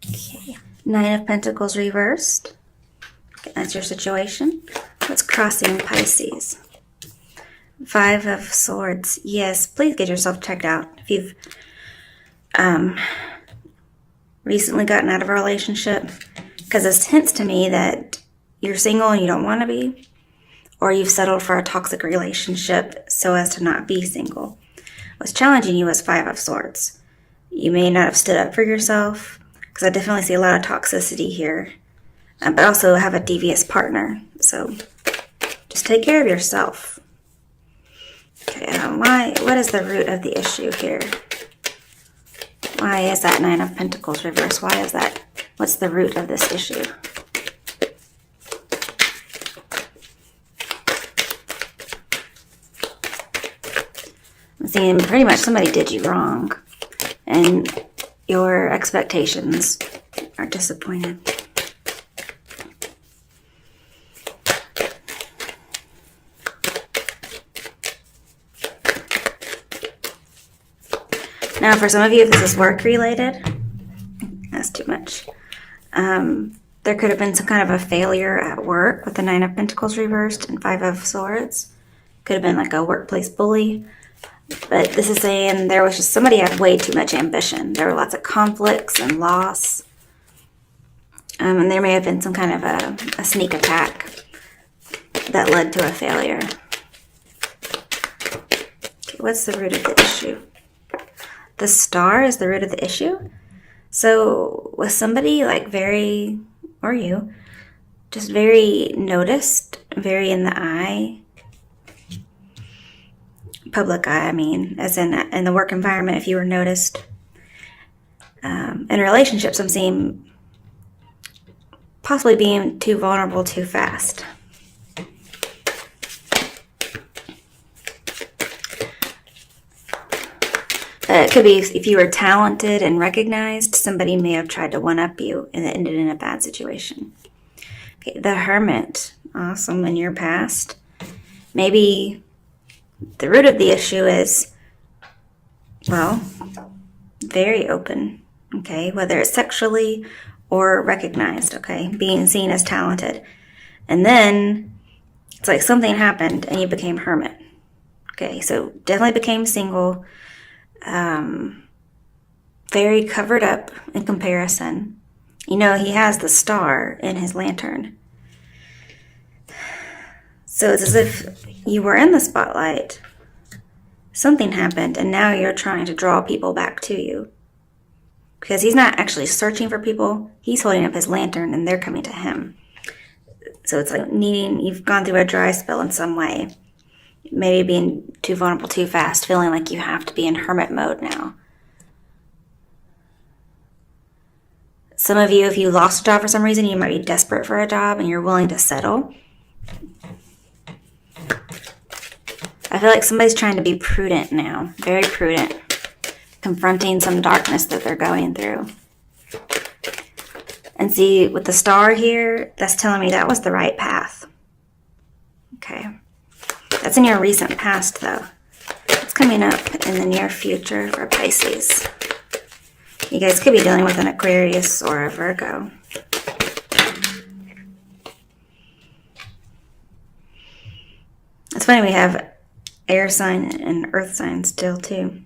Okay. Nine of Pentacles reversed. Okay, that's your situation. What's crossing Pisces? Five of Swords. Yes, please get yourself checked out. If you've recently gotten out of a relationship, because this hints to me that you're single and you don't want to be, or you've settled for a toxic relationship so as to not be single. What's challenging you is Five of Swords. You may not have stood up for yourself, because I definitely see a lot of toxicity here, but also have a devious partner. So just take care of yourself. Okay, what is the root of the issue here? Why is that Nine of Pentacles reversed? Why is that? What's the root of this issue? I'm seeing pretty much somebody did you wrong, and your expectations are disappointed. Now, for some of you, if this is work related, that's too much. There could have been some kind of a failure at work with the Nine of Pentacles reversed and Five of Swords. Could have been like a workplace bully. But this is saying there was just somebody had way too much ambition. There were lots of conflicts and loss. And there may have been some kind of a sneak attack that led to a failure. Okay, what's the root of the issue? The Star is the root of the issue. So was somebody like very, or you, just very noticed, very in the eye? Public eye, I mean, as in the work environment, if you were noticed. In relationships, I'm seeing possibly being too vulnerable too fast. It could be if you were talented and recognized, somebody may have tried to one-up you and it ended in a bad situation. Okay, the Hermit, awesome, in your past. Maybe the root of the issue is, well, very open, okay, whether it's sexually or recognized, okay, being seen as talented. And then it's like something happened and you became hermit. Okay, so definitely became single. Very covered up in comparison. You know, he has the star in his lantern. So it's as if you were in the spotlight. Something happened, and now you're trying to draw people back to you. Because he's not actually searching for people. He's holding up his lantern, and they're coming to him. So it's like you've gone through a dry spell in some way. Maybe being too vulnerable too fast, feeling like you have to be in hermit mode now. Some of you, if you lost a job for some reason, you might be desperate for a job and you're willing to settle. I feel like somebody's trying to be prudent now, very prudent, confronting some darkness that they're going through. And see, with the Star here, that's telling me that was the right path. Okay. That's in your recent past, though. It's coming up in the near future for Pisces. You guys could be dealing with an Aquarius or a Virgo. It's funny we have air sign and earth sign still, too.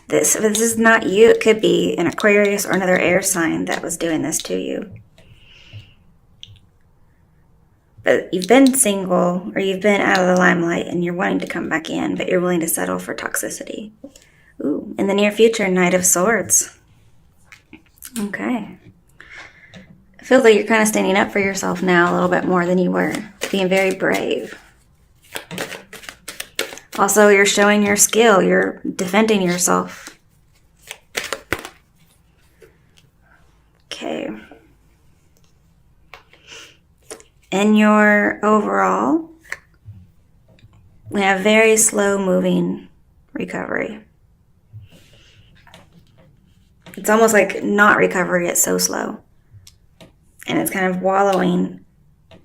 If this is not you, it could be an Aquarius or another air sign that was doing this to you. But you've been single or you've been out of the limelight and you're wanting to come back in, but you're willing to settle for toxicity. Ooh, in the near future, Knight of Swords. Okay. It feels like you're kind of standing up for yourself now a little bit more than you were. Being very brave. Also, you're showing your skill. You're defending yourself. Okay. In your overall, we have very slow moving recovery. It's almost like not recovery, it's so slow. And it's kind of wallowing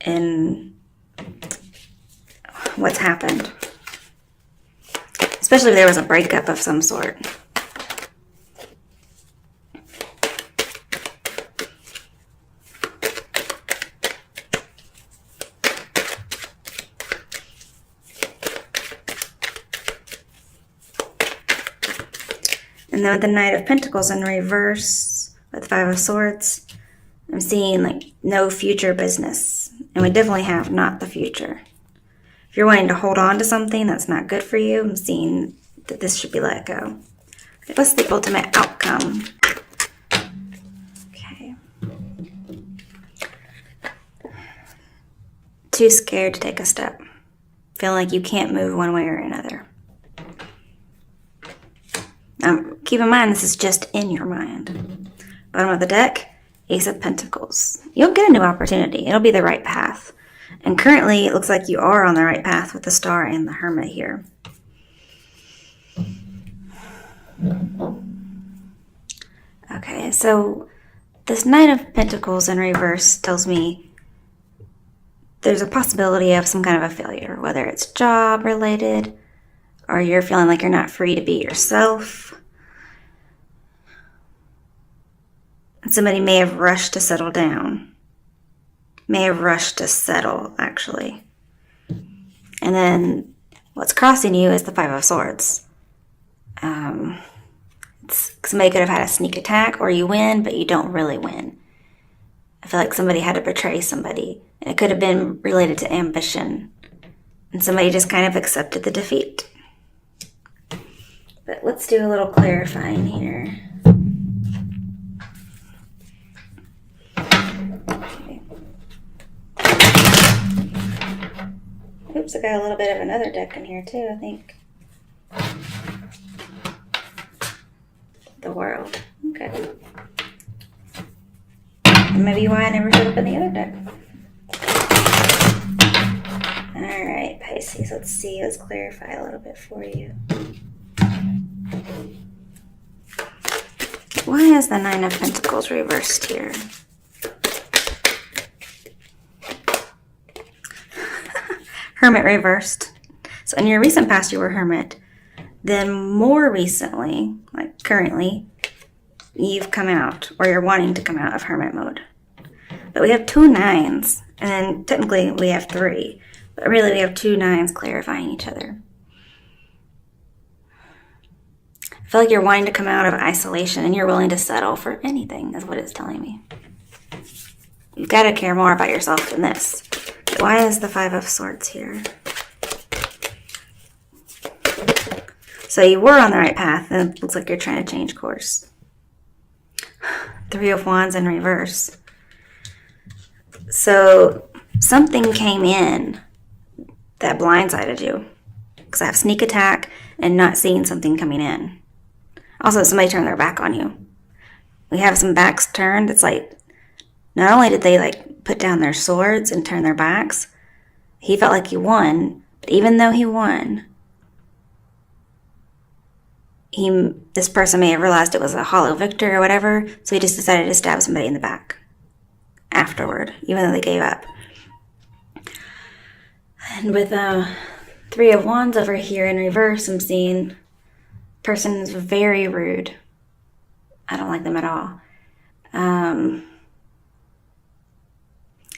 in what's happened. Especially if there was a breakup of some sort. And then with the Knight of Pentacles in reverse with Five of Swords, I'm seeing like no future business. And we definitely have not the future. If you're wanting to hold on to something that's not good for you, I'm seeing that this should be let go. Okay, what's the ultimate outcome? Okay. Too scared to take a step. Feeling like you can't move one way or another. Keep in mind, this is just in your mind. Bottom of the deck, Ace of Pentacles. You'll get a new opportunity. It'll be the right path. And currently, it looks like you are on the right path with the Star and the Hermit here. Okay, so this Knight of Pentacles in reverse tells me there's a possibility of some kind of a failure, whether it's job related or you're feeling like you're not free to be yourself. And somebody may have rushed to settle down. May have rushed to settle, actually. And then what's crossing you is the Five of Swords. Somebody could have had a sneak attack, or you win, but you don't really win. I feel like somebody had to betray somebody. And it could have been related to ambition. And somebody just kind of accepted the defeat. But let's do a little clarifying here. Okay. Oops, I got a little bit of another deck in here too, I think. The World. Okay. And maybe why I never showed up in the other deck. Alright, Pisces, let's see. Let's clarify a little bit for you. Why is the Nine of Pentacles reversed here? Hermit reversed. So in your recent past, you were Hermit. Then more recently, like currently, you've come out, or you're wanting to come out of Hermit mode. But we have 2 nines, and then technically we have 3. But really we have 2 nines clarifying each other. I feel like you're wanting to come out of isolation and you're willing to settle for anything, is what it's telling me. You've got to care more about yourself than this. But why is the Five of Swords here? So you were on the right path, and it looks like you're trying to change course. Three of Wands in reverse. So something came in that blindsided you. Because I have sneak attack and not seeing something coming in. Also, somebody turned their back on you. We have some backs turned. It's like, not only did they like put down their swords and turn their backs, he felt like he won. But even though he won, this person may have realized it was a hollow victory or whatever, so he just decided to stab somebody in the back afterward, even though they gave up. And with Three of Wands over here in reverse, I'm seeing person's very rude. I don't like them at all.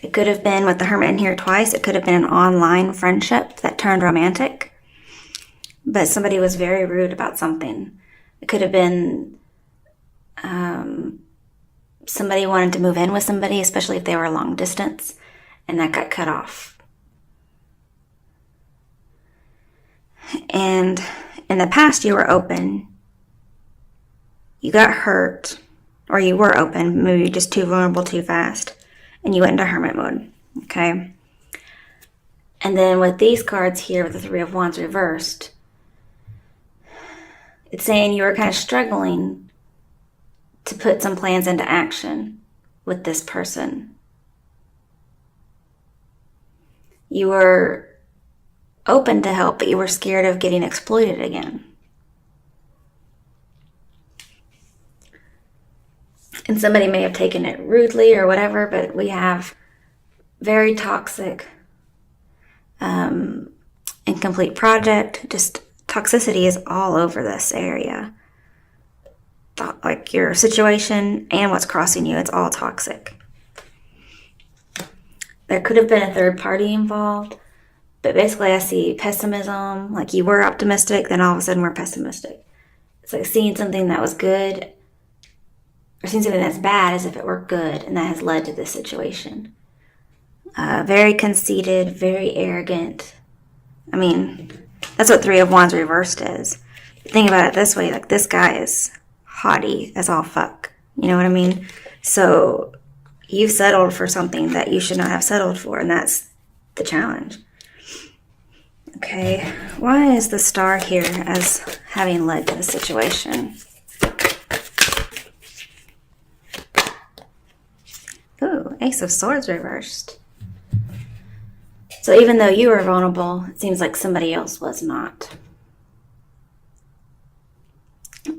It could have been with the Hermit in here twice. It could have been an online friendship that turned romantic. But somebody was very rude about something. It could have been somebody wanted to move in with somebody, especially if they were long distance, and that got cut off. And in the past, you were open. You got hurt, or you were open, maybe just too vulnerable too fast, and you went into Hermit mode, okay? And then with these cards here, with the Three of Wands reversed, it's saying you were kind of struggling to put some plans into action with this person. You were open to help, but you were scared of getting exploited again. And somebody may have taken it rudely or whatever, but we have very toxic, incomplete project. Just toxicity is all over this area. Like your situation and what's crossing you, it's all toxic. There could have been a third party involved, but basically I see pessimism, like you were optimistic, then all of a sudden we're pessimistic. It's like seeing something that was good or seeing something that's bad as if it were good, and that has led to this situation. Very conceited, very arrogant. I mean, that's what Three of Wands reversed is. Think about it this way, like this guy is haughty as all fuck. You know what I mean? So you've settled for something that you should not have settled for, and that's the challenge. Okay, why is the Star here as having led to the situation? Ooh, Ace of Swords reversed. So even though you were vulnerable, it seems like somebody else was not.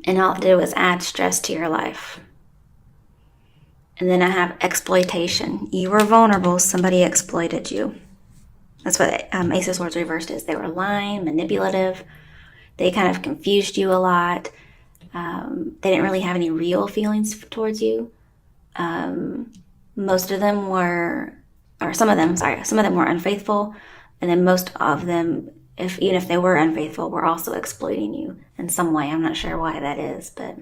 And all it did was add stress to your life. And then I have exploitation. You were vulnerable, somebody exploited you. That's what Ace of Swords reversed is. They were lying, manipulative. They kind of confused you a lot. They didn't really have any real feelings towards you. Most of them were, or some of them were unfaithful. And then most of them, even if they were unfaithful, were also exploiting you in some way. I'm not sure why that is, but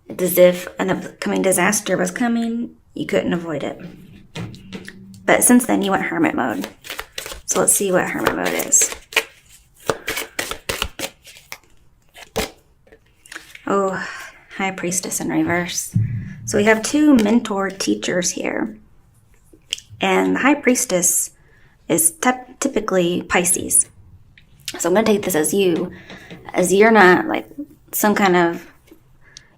it's as if an upcoming disaster was coming. You couldn't avoid it. But since then, you went hermit mode. So let's see what hermit mode is. Oh, High Priestess in reverse. So we have two mentor teachers here. And the High Priestess is typically Pisces. So I'm going to take this as you're not like some kind of,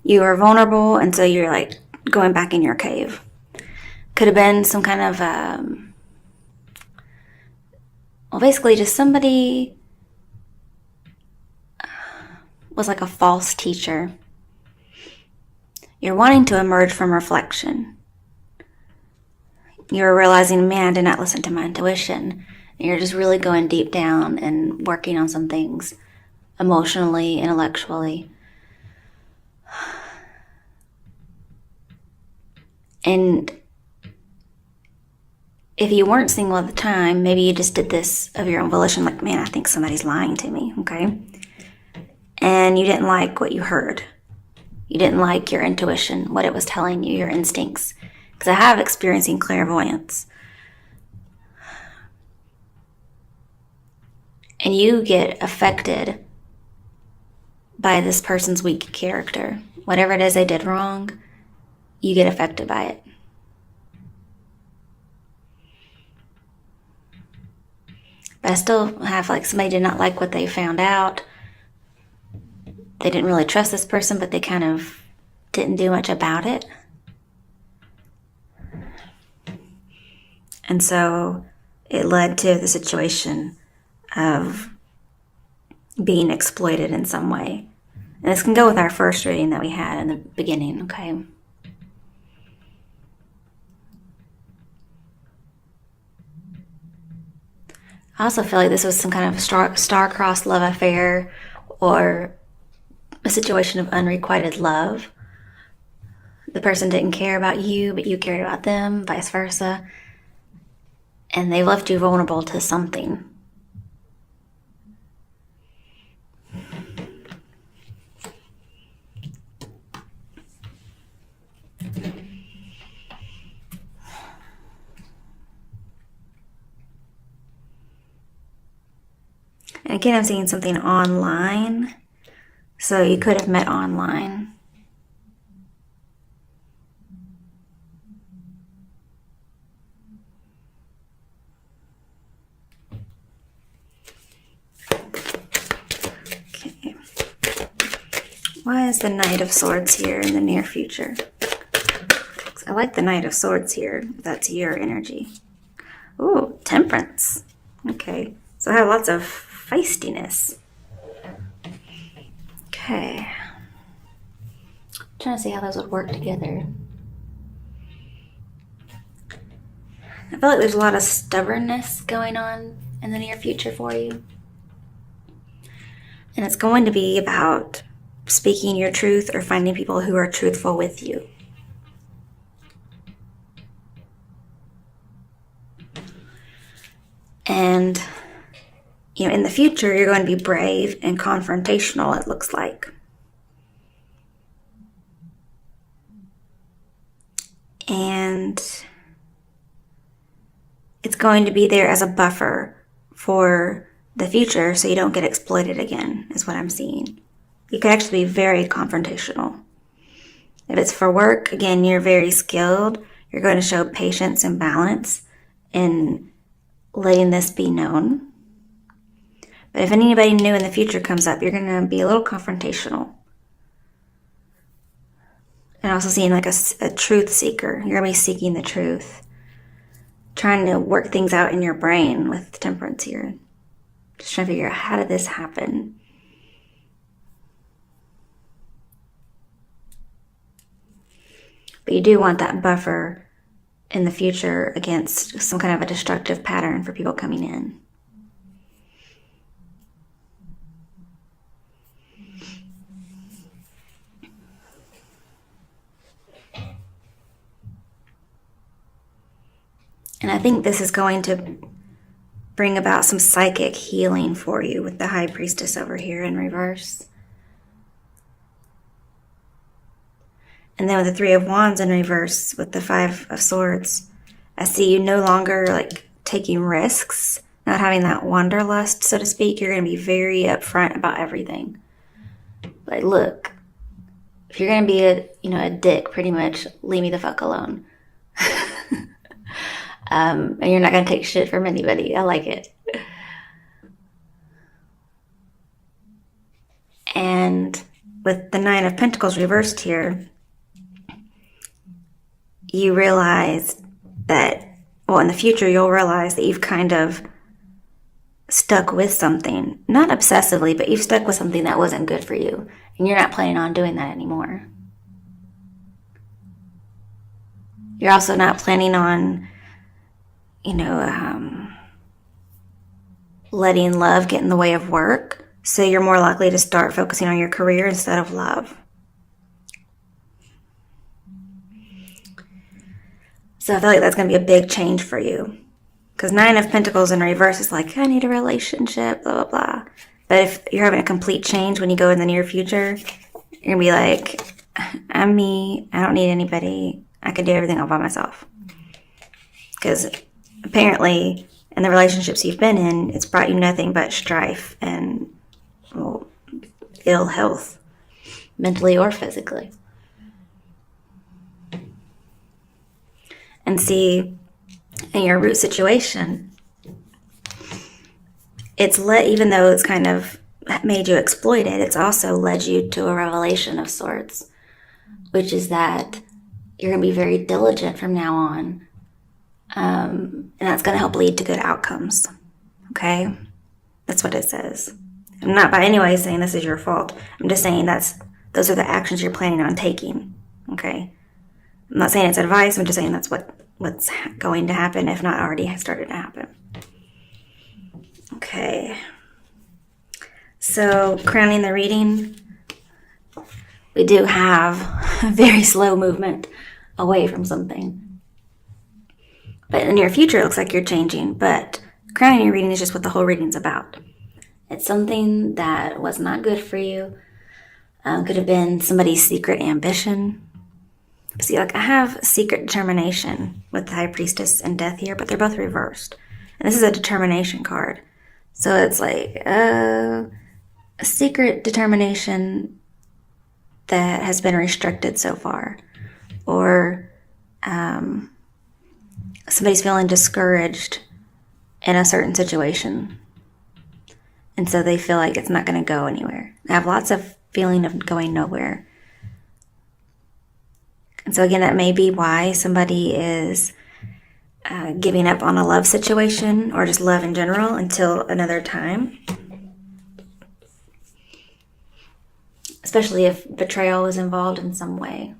you are vulnerable, and so you're like going back in your cave. Could have been some kind of, basically just somebody was like a false teacher. You're wanting to emerge from reflection. You're realizing, man, I did not listen to my intuition. And you're just really going deep down and working on some things emotionally, intellectually. And if you weren't single at the time, maybe you just did this of your own volition, like, man, I think somebody's lying to me, okay? And you didn't like what you heard. You didn't like your intuition, what it was telling you, your instincts. Because I have experiencing clairvoyance. And you get affected by this person's weak character. Whatever it is they did wrong, you get affected by it. But I still have like somebody did not like what they found out. They didn't really trust this person, but they kind of didn't do much about it. And so it led to the situation of being exploited in some way. And this can go with our first reading that we had in the beginning, okay? I also feel like this was some kind of star-crossed love affair or a situation of unrequited love. The person didn't care about you, but you cared about them, vice versa. And they left you vulnerable to something. And again, I'm seeing something online. So you could have met online. Okay. Why is the Knight of Swords here in the near future? I like the Knight of Swords here. That's your energy. Ooh, Temperance. Okay. So I have lots of feistiness. Okay. I'm trying to see how those would work together. I feel like there's a lot of stubbornness going on in the near future for you. And it's going to be about speaking your truth or finding people who are truthful with you. And in the future, you're going to be brave and confrontational, it looks like. And it's going to be there as a buffer for the future so you don't get exploited again, is what I'm seeing. You could actually be very confrontational. If it's for work, again, you're very skilled. You're going to show patience and balance in letting this be known. But if anybody new in the future comes up, you're going to be a little confrontational. And also seeing like a truth seeker. You're going to be seeking the truth. Trying to work things out in your brain with temperance here. Just trying to figure out, how did this happen? But you do want that buffer in the future against some kind of a destructive pattern for people coming in. And I think this is going to bring about some psychic healing for you with the High Priestess over here in reverse. And then with the Three of Wands in reverse with the Five of Swords, I see you no longer like taking risks, not having that wanderlust, so to speak. You're going to be very upfront about everything. Like, look, if you're going to be a dick, pretty much, leave me the fuck alone. And you're not going to take shit from anybody. I like it. And with the Nine of Pentacles reversed here, you realize that, in the future, you'll realize that you've kind of stuck with something. Not obsessively, but you've stuck with something that wasn't good for you. And you're not planning on doing that anymore. You're also not planning on letting love get in the way of work. So you're more likely to start focusing on your career instead of love. So I feel like that's going to be a big change for you. Because Nine of Pentacles in reverse is like, I need a relationship, blah, blah, blah. But if you're having a complete change when you go in the near future, you're going to be like, I'm me. I don't need anybody. I can do everything all by myself. Because apparently, in the relationships you've been in, it's brought you nothing but strife and ill health, mentally or physically. And see, in your root situation, even though it's kind of made you exploited, it's also led you to a revelation of sorts, which is that you're going to be very diligent from now on. And that's going to help lead to good outcomes. Okay? That's what it says. I'm not by any way saying this is your fault. I'm just saying those are the actions you're planning on taking. Okay? I'm not saying it's advice. I'm just saying that's what's going to happen, if not already has started to happen. Okay. So, crowning the reading, we do have a very slow movement away from something. But in the near future, it looks like you're changing. But crowning your reading is just what the whole reading's about. It's something that was not good for you. Could have been somebody's secret ambition. See, like, I have secret determination with the High Priestess and Death here, but they're both reversed. And this is a determination card. So it's like a secret determination that has been restricted so far. Or somebody's feeling discouraged in a certain situation. And so they feel like it's not going to go anywhere. I have lots of feeling of going nowhere. And so again, that may be why somebody is giving up on a love situation or just love in general until another time. Especially if betrayal is involved in some way.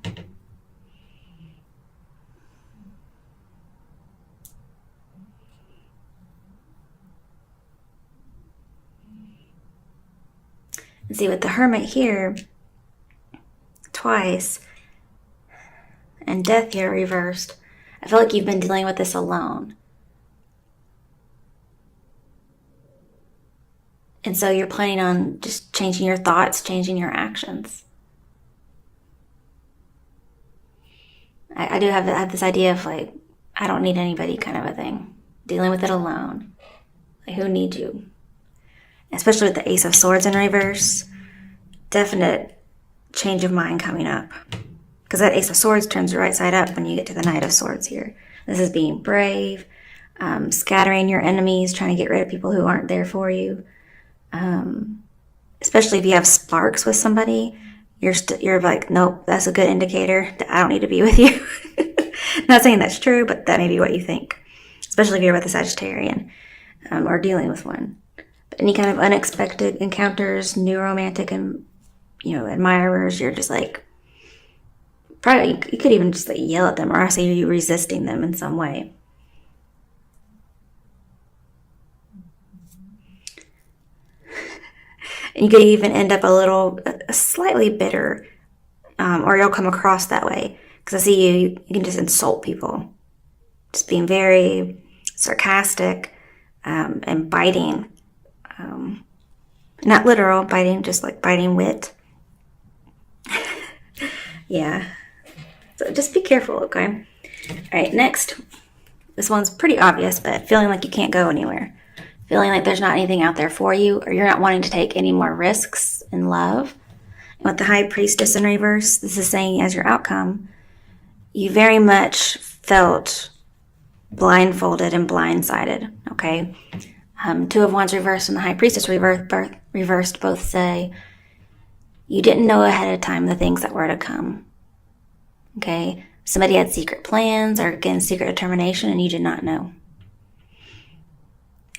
And see, with the Hermit here, twice, and Death here reversed, I feel like you've been dealing with this alone. And so you're planning on just changing your thoughts, changing your actions. I do have this idea of like, I don't need anybody kind of a thing. Dealing with it alone. Like, who needs you? Especially with the Ace of Swords in reverse. Definite change of mind coming up. Because that Ace of Swords turns right side up when you get to the Knight of Swords here. This is being brave, scattering your enemies, trying to get rid of people who aren't there for you. Especially if you have sparks with somebody, you're like, nope, that's a good indicator that I don't need to be with you. Not saying that's true, but that may be what you think. Especially if you're with a Sagittarian or dealing with one. But any kind of unexpected encounters, new romantic and admirers, you're just like, probably you could even just like yell at them, or I say you resisting them in some way. And you could even end up slightly bitter, or you'll come across that way. Because I see you can just insult people. Just being very sarcastic and biting. Not literal biting, just like biting wit. Yeah. So just be careful, okay? All right, next. This one's pretty obvious, but feeling like you can't go anywhere. Feeling like there's not anything out there for you, or you're not wanting to take any more risks in love. With the High Priestess in reverse, this is saying as your outcome, you very much felt blindfolded and blindsided, okay? Two of Wands reversed and the High Priestess reversed both say you didn't know ahead of time the things that were to come, okay? Somebody had secret plans or, again, secret determination, and you did not know.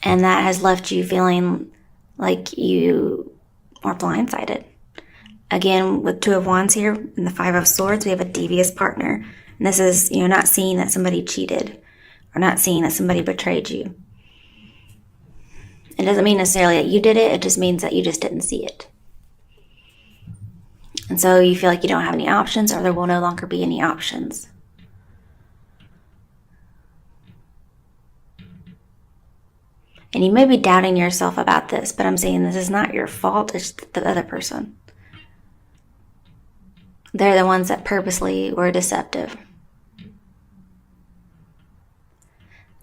And that has left you feeling like you are blindsided. Again, with Two of Wands here and the Five of Swords, we have a devious partner. And this is, not seeing that somebody cheated or not seeing that somebody betrayed you. It doesn't mean necessarily that you did it. It just means that you just didn't see it. And so you feel like you don't have any options, or there will no longer be any options. And you may be doubting yourself about this, but I'm saying this is not your fault. It's the other person. They're the ones that purposely were deceptive.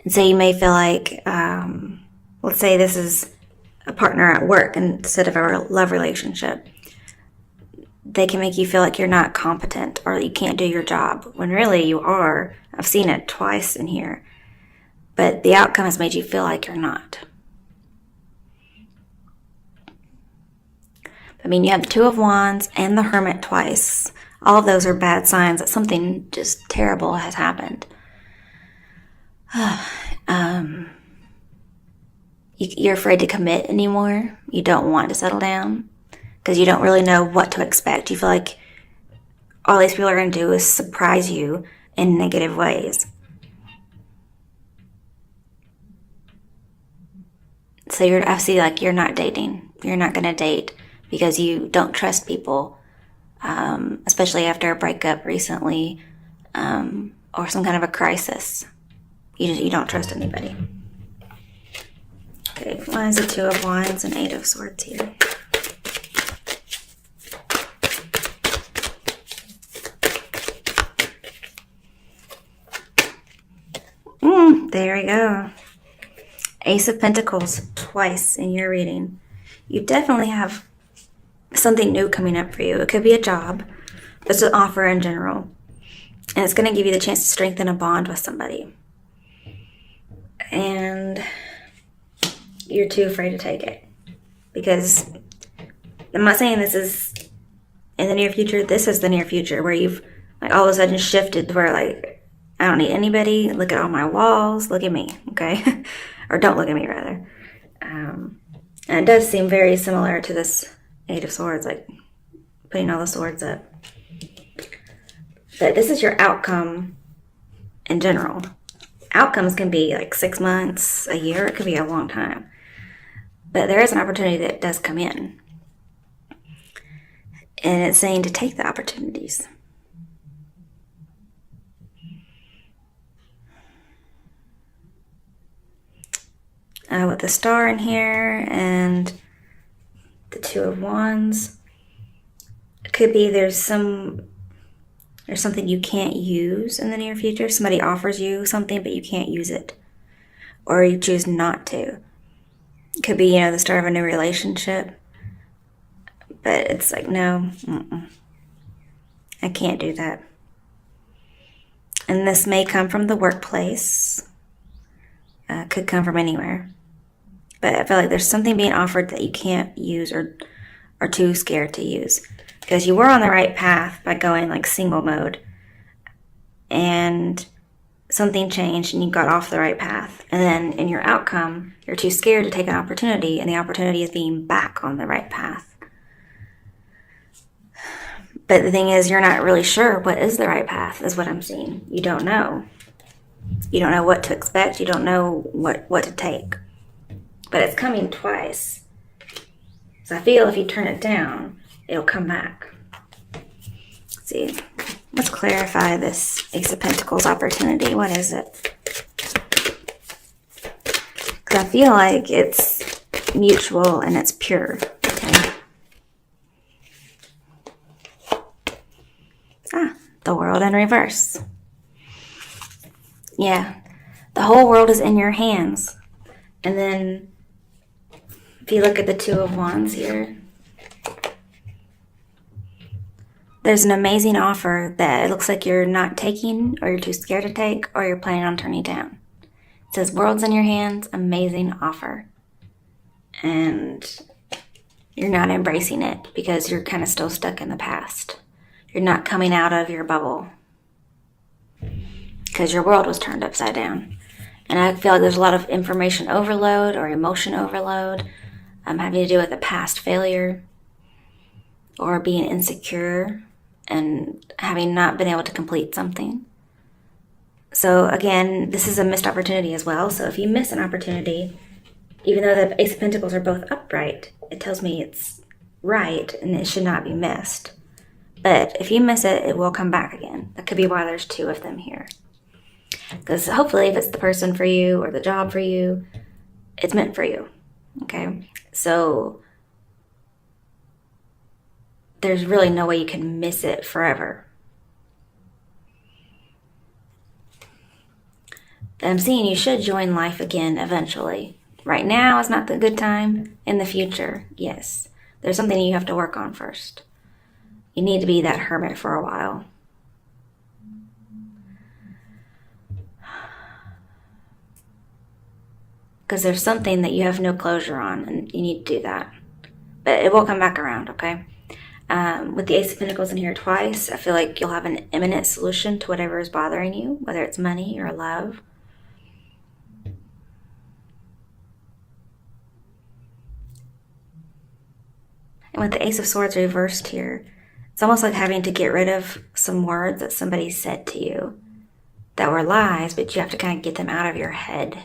And so you may feel like, let's say this is a partner at work instead of a love relationship. They can make you feel like you're not competent or that you can't do your job, when really you are. I've seen it twice in here. But the outcome has made you feel like you're not. I mean, you have the Two of Wands and the Hermit twice. All of those are bad signs that something just terrible has happened. You're afraid to commit anymore. You don't want to settle down because you don't really know what to expect. You feel like all these people are going to do is surprise you in negative ways. So I see like you're not dating. You're not going to date because you don't trust people, especially after a breakup recently, or some kind of a crisis. You don't trust anybody. Okay, why is the Two of Wands and Eight of Swords here? There we go. Ace of Pentacles twice in your reading. You definitely have something new coming up for you. It could be a job. It's an offer in general. And it's going to give you the chance to strengthen a bond with somebody. And you're too afraid to take it. Because I'm not saying this is in the near future. This is the near future where you've like all of a sudden shifted to where like, I don't need anybody. Look at all my walls. Look at me, okay? Or don't look at me, rather. And it does seem very similar to this Eight of Swords, like putting all the swords up. But this is your outcome in general. Outcomes can be like 6 months, a year. It could be a long time. But there is an opportunity that does come in. And it's saying to take the opportunities. With the star in here and the Two of Wands. It could be there's something you can't use in the near future. Somebody offers you something, but you can't use it. Or you choose not to. It could be, the start of a new relationship. But it's like, no, I can't do that. And this may come from the workplace. Could come from anywhere. But I feel like there's something being offered that you can't use or are too scared to use. Because you were on the right path by going like single mode. And something changed and you got off the right path. And then in your outcome, you're too scared to take an opportunity. And the opportunity is being back on the right path. But the thing is, you're not really sure what is the right path, is what I'm seeing. You don't know. You don't know what to expect. You don't know what to take. But it's coming twice. So I feel if you turn it down, it'll come back. Let's see. Let's clarify this Ace of Pentacles opportunity. What is it? Because I feel like it's mutual and it's pure. Okay. The World in reverse. Yeah, the whole world is in your hands. And then if you look at the Two of Wands here, there's an amazing offer that it looks like you're not taking, or you're too scared to take, or you're planning on turning down. It says world's in your hands, amazing offer. And you're not embracing it because you're kind of still stuck in the past. You're not coming out of your bubble because your world was turned upside down. And I feel like there's a lot of information overload or emotion overload having to do with a past failure or being insecure and having not been able to complete something. So again, this is a missed opportunity as well. So if you miss an opportunity, even though the Ace of Pentacles are both upright, it tells me it's right and it should not be missed. But if you miss it, it will come back again. That could be why there's two of them here. Because hopefully if it's the person for you or the job for you, it's meant for you. Okay? So there's really no way you can miss it forever. I'm seeing you should join life again eventually. Right now is not the good time. In the future, yes. There's something you have to work on first. You need to be that hermit for a while. Because there's something that you have no closure on, and you need to do that. But it will come back around, okay? With the Ace of Pentacles in here twice, I feel like you'll have an imminent solution to whatever is bothering you, whether it's money or love. And with the Ace of Swords reversed here, it's almost like having to get rid of some words that somebody said to you that were lies, but you have to kind of get them out of your head.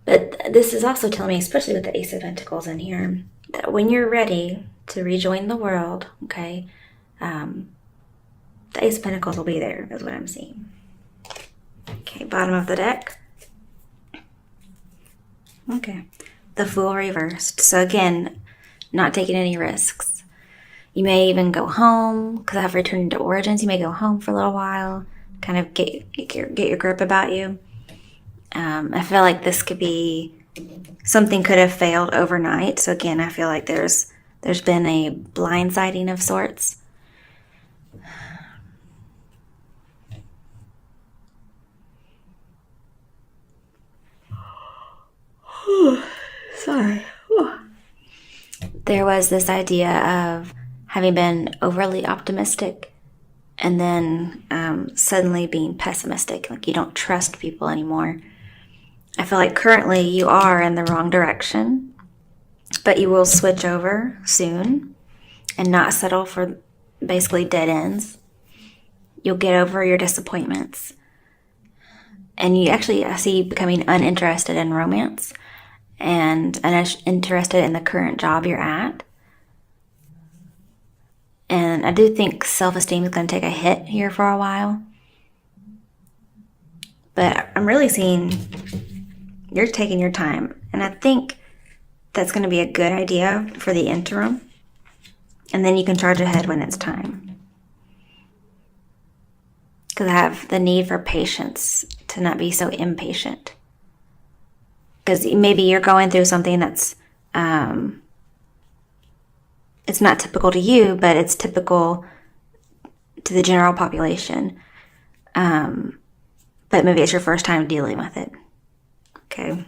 But this is also telling me, especially with the Ace of Pentacles in here, that when you're ready to rejoin the world, okay, the Ace of Pentacles will be there, is what I'm seeing. Okay, bottom of the deck. Okay. The Fool reversed. So again, not taking any risks. You may even go home, because I have returned to origins. You may go home for a little while, kind of get your grip about you. I feel like this could be, something could have failed overnight. So again, I feel like there's been a blindsiding of sorts. Sorry. There was this idea of having been overly optimistic and then suddenly being pessimistic, like you don't trust people anymore. I feel like currently you are in the wrong direction, but you will switch over soon and not settle for basically dead ends. You'll get over your disappointments. And I see you becoming uninterested in romance and uninterested in the current job you're at. And I do think self-esteem is going to take a hit here for a while. But I'm really seeing You're taking your time. And I think that's going to be a good idea for the interim. And then you can charge ahead when it's time. Because I have the need for patience to not be so impatient. Because maybe you're going through something that's, it's not typical to you, but it's typical to the general population. But maybe it's your first time dealing with it. Okay.